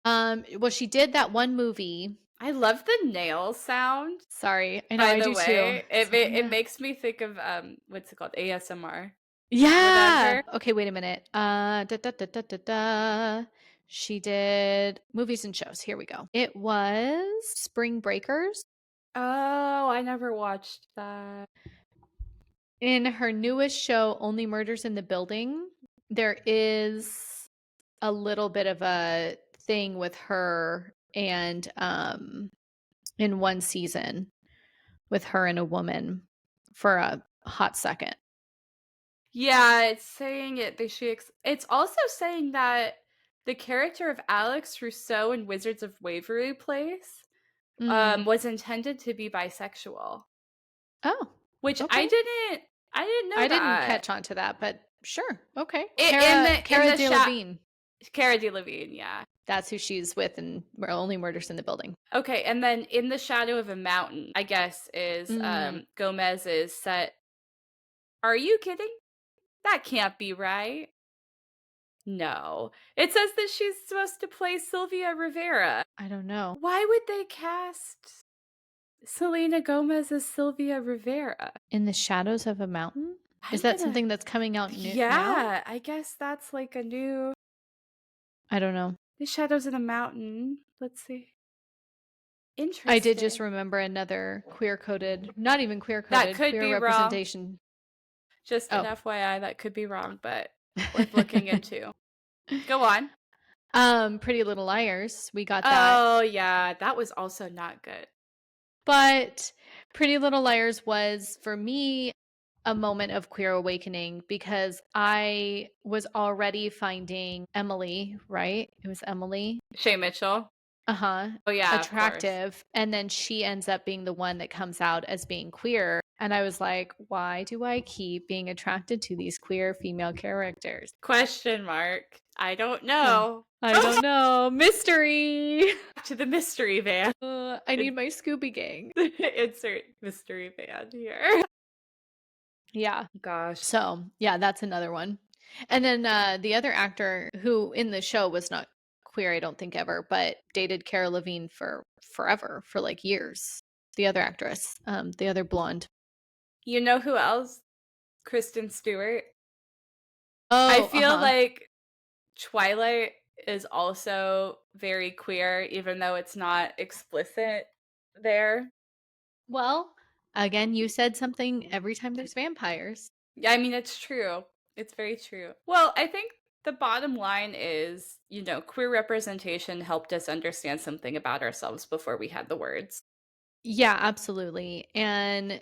A: Well, she did that one movie.
B: I love the nail sound.
A: Sorry, I know, I do too.
B: It makes me think of what's it called? ASMR.
A: Yeah. Okay, wait a minute. She did movies and shows. Here we go. It was Spring Breakers.
B: Oh, I never watched that.
A: In her newest show, Only Murders in the Building, there is a little bit of a thing with her and in one season with her and a woman for a hot second.
B: Yeah, it's saying it's also saying that the character of Alex Rousseau in Wizards of Waverly Place was intended to be bisexual.
A: Oh.
B: Which I didn't know. I
A: didn't catch on to that, but sure. Okay.
B: Cara Delevingne. Cara Delevingne, yeah.
A: That's who she's with in Only Murders in the Building.
B: Okay, and then In the Shadow of a Mountain, I guess, is Gomez's set. Are you kidding? That can't be right. No. It says that she's supposed to play Sylvia Rivera.
A: I don't know.
B: Why would they cast Selena Gomez as Sylvia Rivera?
A: In the Shadows of a Mountain? Is that something that's coming out new?
B: Yeah, I guess that's like a new...
A: I don't know.
B: The Shadows of the Mountain. Let's see. Interesting.
A: I did just remember another queer-coded, not even queer-coded, queer representation.
B: Wrong. Just an FYI, that could be wrong, but worth looking into. Go on.
A: Pretty Little Liars. We got that.
B: Oh, yeah. That was also not good.
A: But Pretty Little Liars was, for me, a moment of queer awakening because I was already finding Emily, right? It was Emily.
B: Shay Mitchell.
A: Uh-huh.
B: Oh, yeah, of course.
A: Attractive. And then she ends up being the one that comes out as being queer. And I was like, why do I keep being attracted to these queer female characters?
B: Question mark. I don't know.
A: I don't know. Mystery.
B: To the mystery van.
A: I need my Scooby Gang.
B: Insert mystery van here.
A: Yeah.
B: Gosh.
A: So, yeah, that's another one. And then the other actor who in the show was not queer, I don't think ever, but dated Cara Levine for forever, for like years. The other actress, the other blonde.
B: You know who else? Kristen Stewart.
A: Oh,
B: I feel like Twilight is also very queer, even though it's not explicit there.
A: Well, again, you said something every time there's vampires.
B: Yeah, I mean, it's true. It's very true. Well, I think the bottom line is, queer representation helped us understand something about ourselves before we had the words.
A: Yeah, absolutely. And,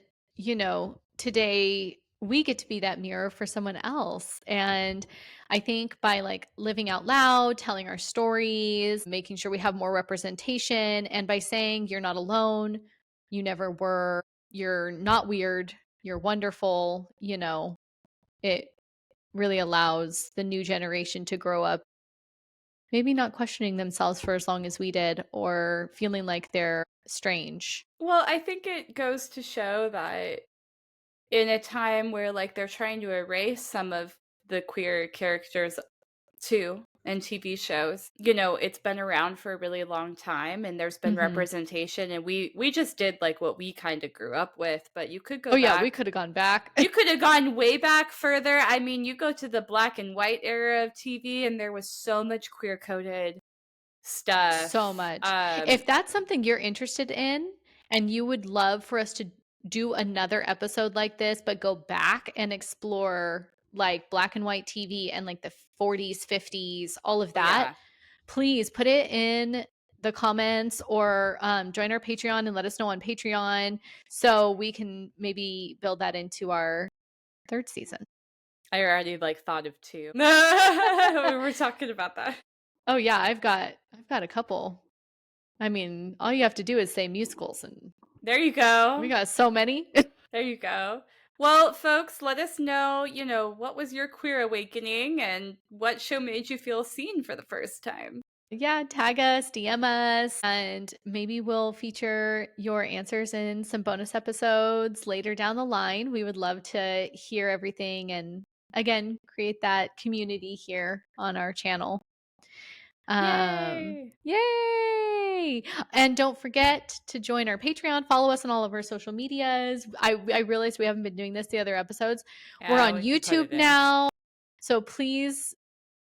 A: today we get to be that mirror for someone else. And I think by like living out loud, telling our stories, making sure we have more representation, and by saying you're not alone, you never were, you're not weird, you're wonderful, it really allows the new generation to grow up maybe not questioning themselves for as long as we did or feeling like they're strange.
B: Well, I think it goes to show that in a time where like they're trying to erase some of the queer characters too in TV shows, it's been around for a really long time and there's been representation, and we just did like what we kind of grew up with, but you could go back.
A: Yeah, we could have gone back.
B: You could have gone way back further. I mean, you go to the black and white era of TV and there was so much queer coded stuff.
A: So much. If that's something you're interested in and you would love for us to do another episode like this, but go back and explore like black and white TV and like the 40s, 50s, all of that, please put it in the comments or join our Patreon and let us know on Patreon so we can maybe build that into our third season.
B: I already like thought of two. We were talking about that.
A: Oh yeah, I've got a couple. I mean, all you have to do is say musicals and
B: there you go.
A: We got so many.
B: There you go. Well, folks, let us know, what was your queer awakening and what show made you feel seen for the first time?
A: Yeah, tag us, DM us, and maybe we'll feature your answers in some bonus episodes later down the line. We would love to hear everything and, again, create that community here on our channel. Yay! And don't forget to join our Patreon. Follow us on all of our social medias. I realize we haven't been doing this the other episodes. We're on YouTube now. So please,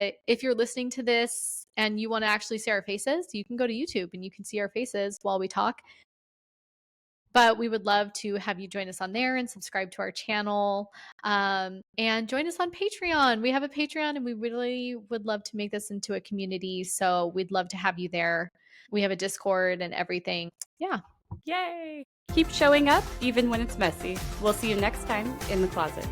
A: if you're listening to this and you want to actually see our faces, you can go to YouTube and you can see our faces while we talk. But we would love to have you join us on there and subscribe to our channel and join us on Patreon. We have a Patreon and we really would love to make this into a community. So we'd love to have you there. We have a Discord and everything. Yeah.
B: Yay. Keep showing up even when it's messy. We'll see you next time in the closet.